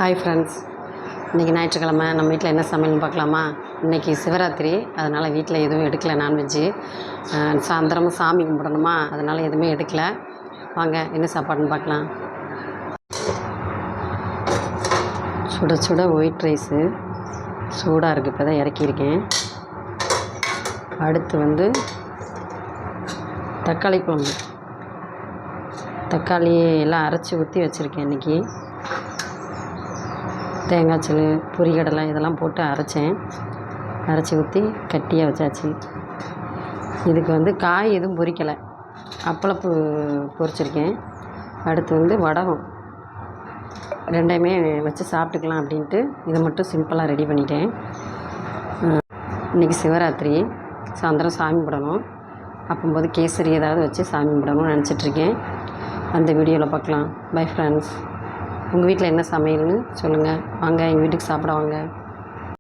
Hi friends, இன்றைக்கி ஞாயிற்றுக்கிழமை நம்ம வீட்டில் என்ன சமையல்னு பார்க்கலாமா? இன்றைக்கி சிவராத்திரி, அதனால் வீட்டில் எதுவும் எடுக்கலை நான்வெஜ்ஜு. சாயந்தரமும் சாமி கும்பிடணுமா, அதனால் எதுவுமே எடுக்கலை. வாங்க என்ன சாப்பாடுன்னு பார்க்கலாம். சுட சுட ஒயிட் ரைஸு சூடாக இருக்குது, இப்போ தான் இறக்கியிருக்கேன். அடுத்து தக்காளி குழம்பு. தக்காளி எல்லாம் அரைச்சி ஊற்றி வச்சுருக்கேன். இன்றைக்கி தேங்காய் சல், பொரிகடலை இதெல்லாம் போட்டு அரைச்சி ஊற்றி கட்டியாக வச்சாச்சு. இதுக்கு காய் எதுவும் பொரிக்கலை, அப்பளப்பு பொரிச்சிருக்கேன். அடுத்து வடகம், ரெண்டையுமே வச்சு சாப்பிட்டுக்கலாம் அப்படின்ட்டு இதை மட்டும் சிம்பிளாக ரெடி பண்ணிட்டேன். இன்றைக்கி சிவராத்திரி, சாயந்தரம் சாமி கும்பிடணும். அப்போது கேசரி ஏதாவது வச்சு சாமி கும்பிடணும்னு நினச்சிட்ருக்கேன். அந்த வீடியோவில் பார்க்கலாம். Bye friends. உங்கள் வீட்டில் என்ன சமையல்னு சொல்லுங்கள். வாங்க எங்கள் வீட்டுக்கு சாப்பிட வாங்க.